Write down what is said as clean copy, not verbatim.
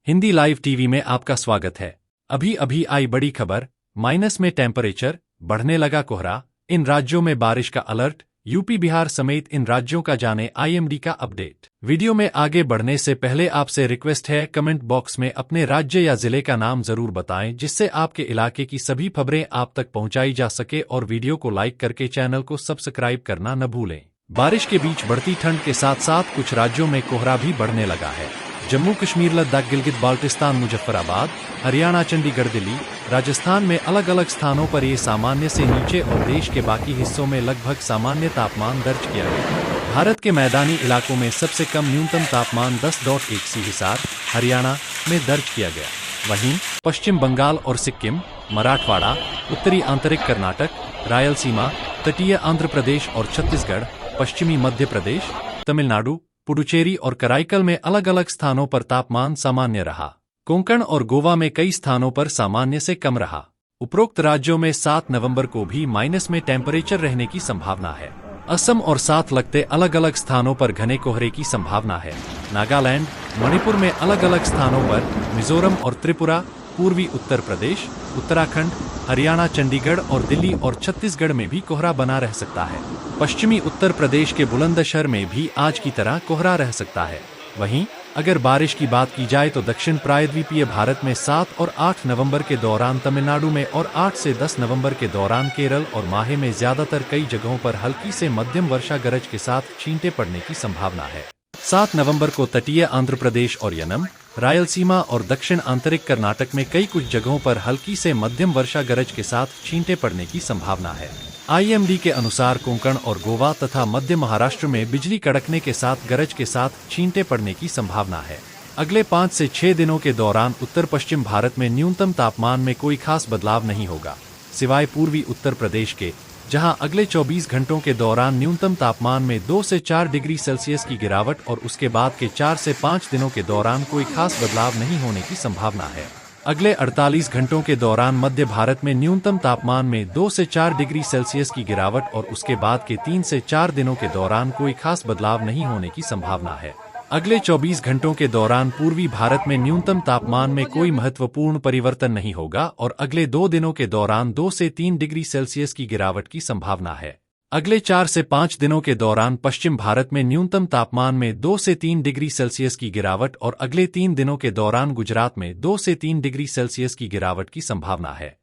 Hindi live TV में आपका स्वागत है। अभी अभी आई बड़ी खबर, माइनस में टेम्परेचर, बढ़ने लगा कोहरा, इन राज्यों में बारिश का अलर्ट। यूपी बिहार समेत इन राज्यों का जाने आईएमडी का अपडेट। वीडियो में आगे बढ़ने से पहले आपसे रिक्वेस्ट है, कमेंट बॉक्स में अपने राज्य या जिले का नाम जरूर बताएं, जिससे आपके इलाके की सभी खबरें आप तक पहुंचाई जा सके, और वीडियो को लाइक करके चैनल को सब्सक्राइब करना न भूलें। बारिश के बीच बढ़ती ठंड के साथ साथ कुछ राज्यों में कोहरा भी बढ़ने लगा है। जम्मू कश्मीर, लद्दाख, गिलगित बाल्टिस्तान, मुजफ्फराबाद, हरियाणा, चंडीगढ़, दिल्ली, राजस्थान में अलग अलग स्थानों पर ये सामान्य से नीचे और देश के बाकी हिस्सों में लगभग सामान्य तापमान दर्ज किया गया। भारत के मैदानी इलाकों में सबसे कम न्यूनतम तापमान 10.1 हिसार, हरियाणा में दर्ज किया गया। वहीं पश्चिम बंगाल और सिक्किम, मराठवाड़ा, उत्तरी आंतरिक कर्नाटक, रायलसीमा, तटीय आंध्र प्रदेश और छत्तीसगढ़, पश्चिमी मध्य प्रदेश, तमिलनाडु, पुडुचेरी और कराईकल में अलग अलग स्थानों पर तापमान सामान्य रहा। कोंकण और गोवा में कई स्थानों पर सामान्य से कम रहा। उपरोक्त राज्यों में 7 नवंबर को भी माइनस में टेम्परेचर रहने की संभावना है। असम और साथ लगते अलग अलग स्थानों पर घने कोहरे की संभावना है। नागालैंड, मणिपुर में अलग अलग स्थानों पर, मिजोरम और त्रिपुरा, पूर्वी उत्तर प्रदेश, उत्तराखंड, हरियाणा, चंडीगढ़ और दिल्ली और छत्तीसगढ़ में भी कोहरा बना रह सकता है। पश्चिमी उत्तर प्रदेश के बुलंदशहर में भी आज की तरह कोहरा रह सकता है। वहीं अगर बारिश की बात की जाए तो दक्षिण प्रायद्वीपीय भारत में 7 और 8 नवंबर के दौरान तमिलनाडु में और 8 से 10 नवंबर के दौरान केरल और माहे में ज्यादातर कई जगहों पर हल्की से मध्यम वर्षा गरज के साथ छींटे पड़ने की संभावना है। 7 नवंबर को तटीय आंध्र प्रदेश और यनम, रायलसीमा और दक्षिण आंतरिक कर्नाटक में कई कुछ जगहों पर हल्की से मध्यम वर्षा गरज के साथ छींटे पड़ने की संभावना है। आईएमडी के अनुसार कोंकण और गोवा तथा मध्य महाराष्ट्र में बिजली कड़कने के साथ गरज के साथ छींटे पड़ने की संभावना है। अगले 5 से 6 दिनों के दौरान उत्तर पश्चिम भारत में न्यूनतम तापमान में कोई खास बदलाव नहीं होगा, सिवाय पूर्वी उत्तर प्रदेश के, जहां अगले 24 घंटों के दौरान न्यूनतम तापमान में 2 से 4 डिग्री सेल्सियस की गिरावट और उसके बाद के 4 से 5 दिनों के दौरान कोई खास बदलाव नहीं होने की संभावना है। अगले 48 घंटों के दौरान मध्य भारत में न्यूनतम तापमान में 2 से 4 डिग्री सेल्सियस की गिरावट और उसके बाद के 3 से 4 दिनों के दौरान कोई खास बदलाव नहीं होने की संभावना है। अगले 24 घंटों के दौरान पूर्वी भारत में न्यूनतम तापमान में कोई महत्वपूर्ण परिवर्तन नहीं होगा और अगले 2 दिनों के दौरान 2 से 3 डिग्री सेल्सियस की गिरावट की संभावना है। अगले 4 से 5 दिनों के दौरान पश्चिम भारत में न्यूनतम तापमान में 2 से 3 डिग्री सेल्सियस की गिरावट और अगले 3 दिनों के दौरान गुजरात में 2 से 3 डिग्री सेल्सियस की गिरावट की संभावना है।